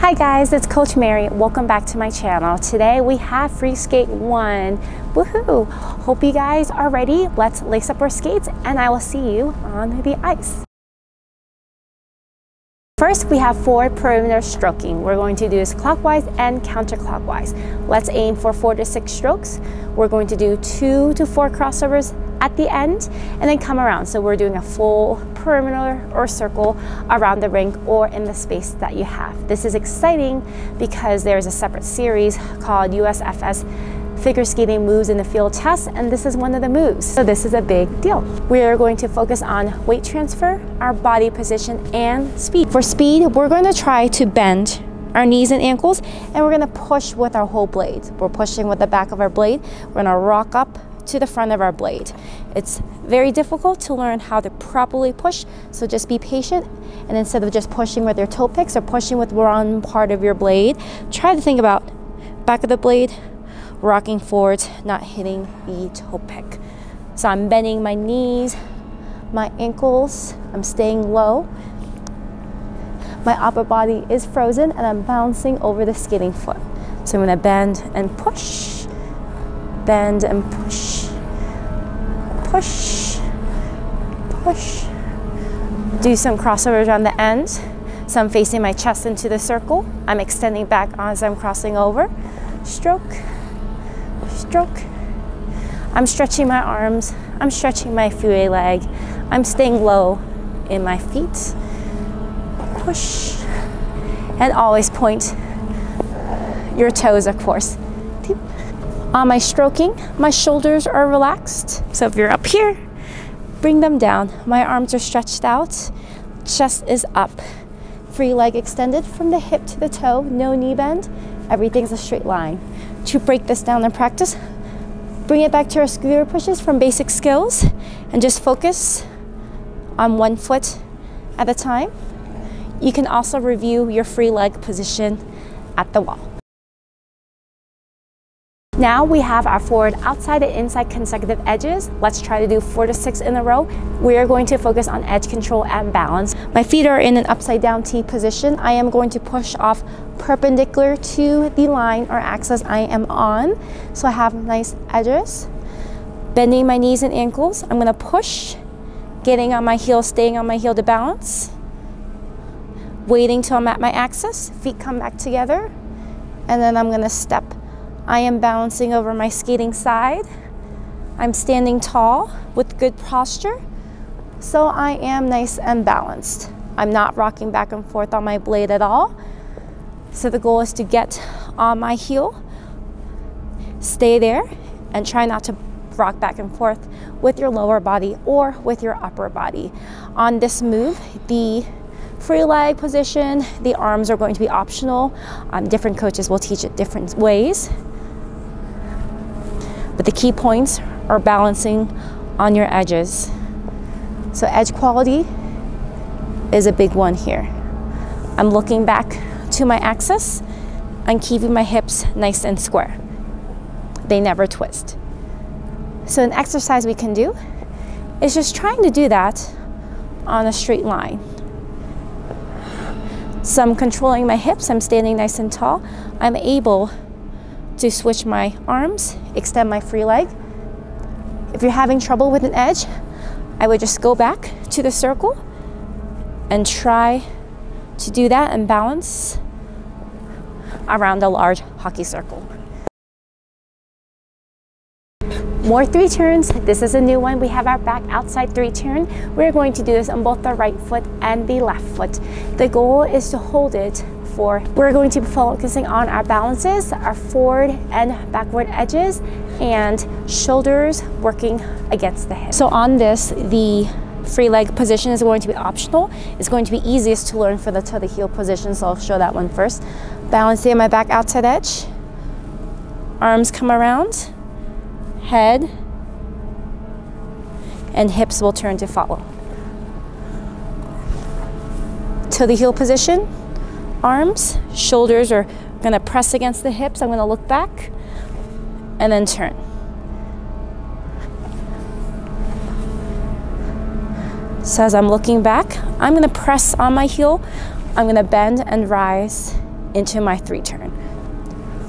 Hi guys, it's Coach Mary. Welcome back to my channel. Today we have Freeskate 1. Woohoo! Hope you guys are ready. Let's lace up our skates and I will see you on the ice. First, we have forward perimeter stroking. We're going to do this clockwise and counterclockwise. Let's aim for 4 to 6 strokes. We're going to do 2 to 4 crossovers at the end and then come around. So we're doing a full perimeter or circle around the rink or in the space that you have. This is exciting because there's a separate series called USFS Figure Skating Moves in the Field Test, and this is one of the moves. So this is a big deal. We are going to focus on weight transfer, our body position, and speed. For speed, we're going to try to bend our knees and ankles, and we're going to push with our whole blade. We're pushing with the back of our blade. We're going to rock up to the front of our blade. It's very difficult to learn how to properly push, so just be patient, and instead of just pushing with your toe picks or pushing with one part of your blade, try to think about back of the blade, rocking forwards, not hitting the toe pick. So I'm bending my knees, my ankles, I'm staying low. My upper body is frozen and I'm bouncing over the skating foot. So I'm gonna bend and push, bend and push, push, push. Do some crossovers on the end. So I'm facing my chest into the circle. I'm extending back as I'm crossing over. Stroke, stroke. I'm stretching my arms. I'm stretching my fouet leg. I'm staying low in my feet. Push. And always point your toes, of course. On my stroking, my shoulders are relaxed. So if you're up here, bring them down. My arms are stretched out. Chest is up. Free leg extended from the hip to the toe. No knee bend. Everything's a straight line. To break this down in practice, bring it back to our scooter pushes from basic skills and just focus on one foot at a time. You can also review your free leg position at the wall. Now we have our forward outside and inside consecutive edges. Let's try to do 4 to 6 in a row. We are going to focus on edge control and balance. My feet are in an upside down T position. I am going to push off perpendicular to the line or axis I am on. So I have nice edges. Bending my knees and ankles. I'm gonna push, getting on my heel, staying on my heel to balance. Waiting till I'm at my axis, feet come back together, and then I'm gonna step. I am balancing over my skating side. I'm standing tall with good posture, so I am nice and balanced. I'm not rocking back and forth on my blade at all. So the goal is to get on my heel, stay there, and try not to rock back and forth with your lower body or with your upper body. On this move, the free leg position, the arms are going to be optional. Different coaches will teach it different ways. But the key points are balancing on your edges. So edge quality is a big one here. I'm looking back to my axis and keeping my hips nice and square. They never twist. So an exercise we can do is just trying to do that on a straight line. So I'm controlling my hips, I'm standing nice and tall. I'm able to switch my arms, extend my free leg. If you're having trouble with an edge, I would just go back to the circle and try to do that and balance around a large hockey circle. More 3 turns. This is a new one. We have our back outside 3 turn. We're going to do this on both the right foot and the left foot. The goal is to hold it for, we're going to be focusing on our balances, our forward and backward edges, and shoulders working against the hip. So on this, the free leg position is going to be optional. It's going to be easiest to learn for the toe to heel position, so I'll show that one first. Balancing my back outside edge. Arms come around. Head and hips will turn to follow. To the heel position, arms, shoulders are gonna press against the hips. I'm gonna look back and then turn. So as I'm looking back, I'm gonna press on my heel. I'm gonna bend and rise into my 3 turn.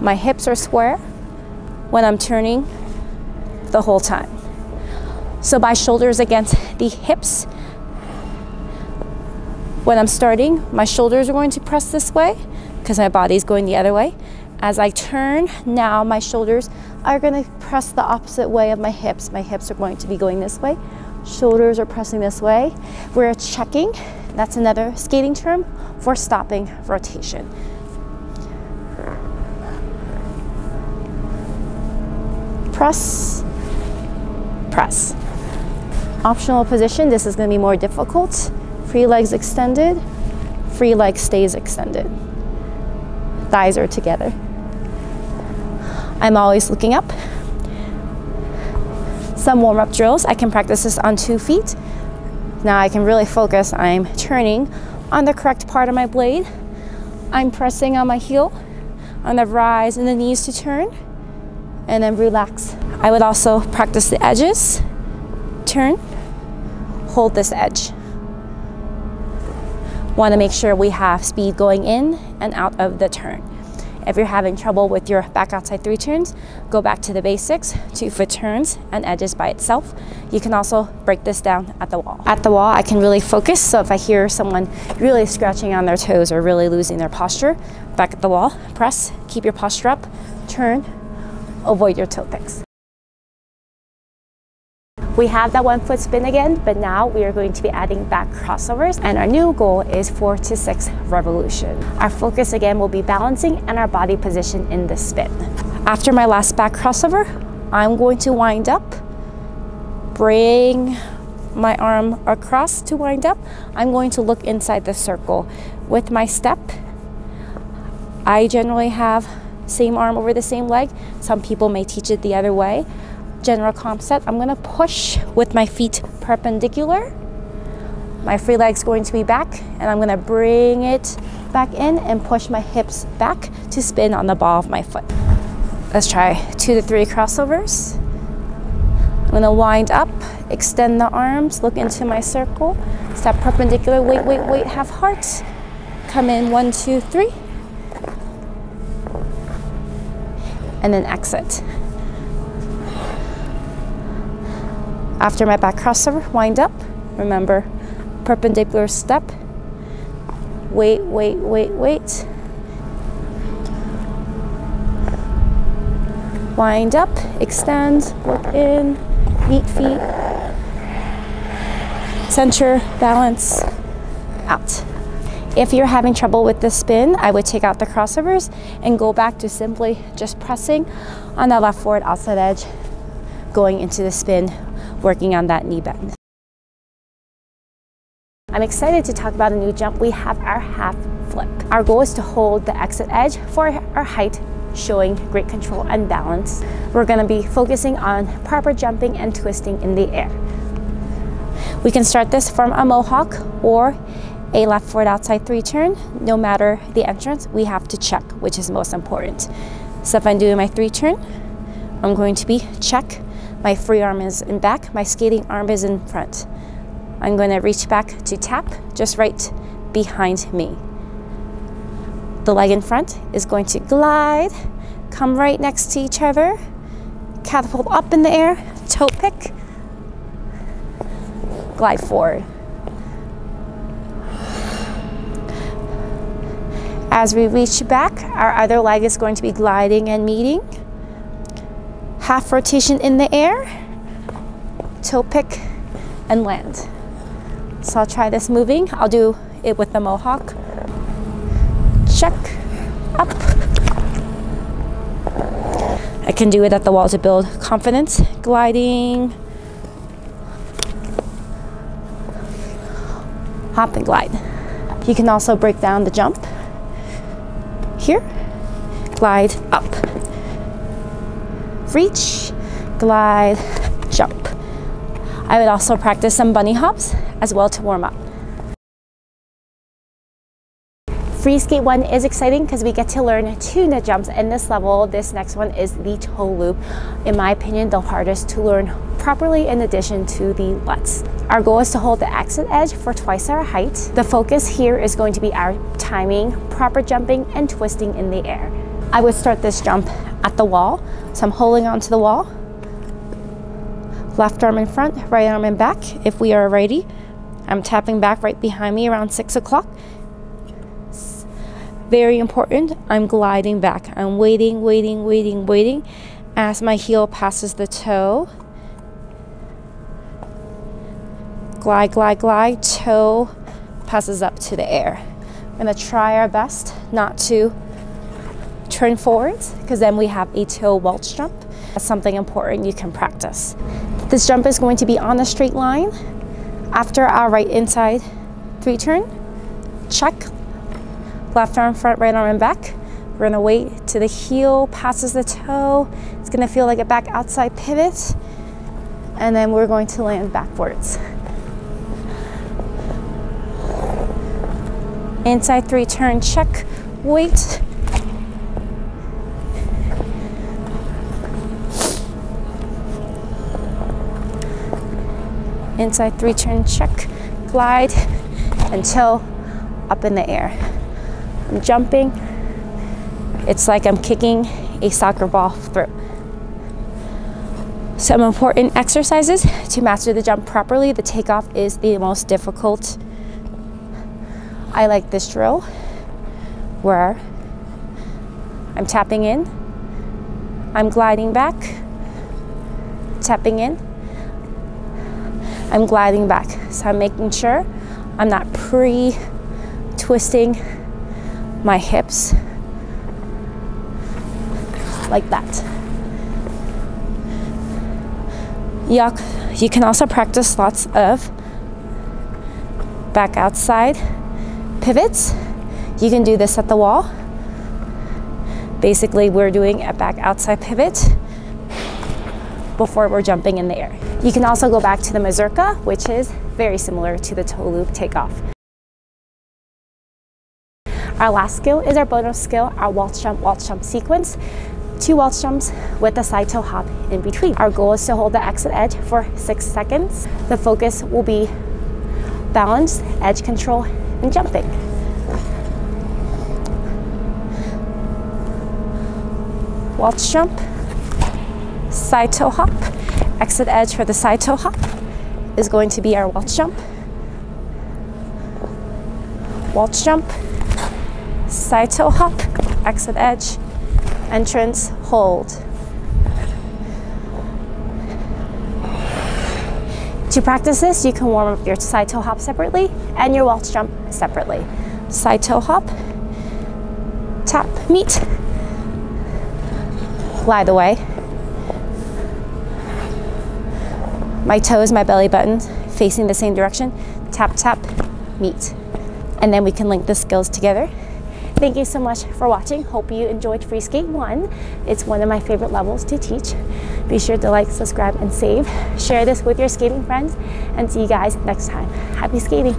My hips are square when I'm turning the whole time. So my shoulders against the hips. When I'm starting, my shoulders are going to press this way because my body's going the other way. As I turn, now my shoulders are going to press the opposite way of my hips. My hips are going to be going this way. Shoulders are pressing this way. We're checking. That's another skating term for stopping rotation. Press, press. Optional position, this is going to be more difficult. Free legs extended, free leg stays extended. Thighs are together. I'm always looking up. Some warm-up drills, I can practice this on 2 feet. Now I can really focus. I'm turning on the correct part of my blade. I'm pressing on my heel, on the rise in the knees to turn, and then relax. I would also practice the edges. Turn, hold this edge. Want to make sure we have speed going in and out of the turn. If you're having trouble with your back outside 3 turns, go back to the basics, 2-foot turns and edges by itself. You can also break this down at the wall. At the wall, I can really focus. So if I hear someone really scratching on their toes or really losing their posture, back at the wall, press, keep your posture up, turn, avoid your toe picks. We have that 1-foot spin again, but now we are going to be adding back crossovers, and our new goal is 4 to 6 revolution. Our focus again will be balancing and our body position in the spin. After my last back crossover, I'm going to wind up, bring my arm across to wind up. I'm going to look inside the circle. With my step, I generally have same arm over the same leg. Some people may teach it the other way. General concept, I'm going to push with my feet perpendicular. My free leg's going to be back, and I'm going to bring it back in and push my hips back to spin on the ball of my foot. Let's try 2 to 3 crossovers. I'm going to wind up, extend the arms, look into my circle, step perpendicular, wait, wait, wait, have heart. Come in 1, 2, 3. And then exit. After my back crossover, wind up. Remember, perpendicular step. Wait, wait, wait, wait. Wind up, extend, look in, meet feet. Center, balance, out. If you're having trouble with the spin, I would take out the crossovers and go back to simply just pressing on the left forward outside edge, going into the spin, working on that knee bend. I'm excited to talk about a new jump. We have our half flip. Our goal is to hold the exit edge for our height, showing great control and balance. We're going to be focusing on proper jumping and twisting in the air. We can start this from a mohawk or a left forward outside 3 turn. No matter the entrance, we have to check, which is most important. So if I'm doing my 3 turn, I'm going to be check. My free arm is in back, my skating arm is in front. I'm going to reach back to tap just right behind me. The leg in front is going to glide, come right next to each other, catapult up in the air, toe pick, glide forward. As we reach back, our other leg is going to be gliding and meeting. Half rotation in the air, toe pick, and land. So I'll try this moving. I'll do it with the mohawk. Check, up. I can do it at the wall to build confidence. Gliding, hop and glide. You can also break down the jump. Here, glide, up. Reach, glide, jump. I would also practice some bunny hops as well to warm up. Freeskate 1 is exciting because we get to learn 2 net jumps in this level. This next one is the toe loop. In my opinion, the hardest to learn properly in addition to the lutz. Our goal is to hold the exit edge for twice our height. The focus here is going to be our timing, proper jumping, and twisting in the air. I would start this jump at the wall. So I'm holding onto the wall. Left arm in front, right arm in back. If we are a righty, I'm tapping back right behind me around 6 o'clock. Very important, I'm gliding back. I'm waiting, waiting, waiting, waiting as my heel passes the toe. Glide, glide, glide, toe passes up to the air. We're gonna try our best not to turn forwards because then we have a toe waltz jump. That's something important you can practice. This jump is going to be on a straight line. After our right inside 3 turn, check. Left arm front, right arm in back. We're gonna wait till the heel passes the toe. It's gonna feel like a back outside pivot. And then we're going to land backwards. Inside 3 turn, check, wait. Inside 3 turn, check, glide, and toe up in the air. I'm jumping. It's like I'm kicking a soccer ball through. Some important exercises to master the jump properly. The takeoff is the most difficult. I like this drill where I'm tapping in, I'm gliding back, tapping in, I'm gliding back. So I'm making sure I'm not pre-twisting my hips like that. You can also practice lots of back outside pivots. You can do this at the wall. Basically, we're doing a back outside pivot before we're jumping in the air. You can also go back to the mazurka, which is very similar to the toe loop takeoff. Our last skill is our bonus skill, our waltz jump sequence. 2 waltz jumps with a side toe hop in between. Our goal is to hold the exit edge for 6 seconds. The focus will be balance, edge control, and jumping. Waltz jump, side toe hop. Exit edge for the side toe hop is going to be our waltz jump. Waltz jump, side toe hop, exit edge, entrance, hold. To practice this, you can warm up your side toe hop separately and your waltz jump separately. Side toe hop, tap, meet, glide away. My toes, my belly button facing the same direction. Tap, tap, meet. And then we can link the skills together. Thank you so much for watching. Hope you enjoyed Freeskate 1. It's one of my favorite levels to teach. Be sure to like, subscribe, and save. Share this with your skating friends, and see you guys next time. Happy skating.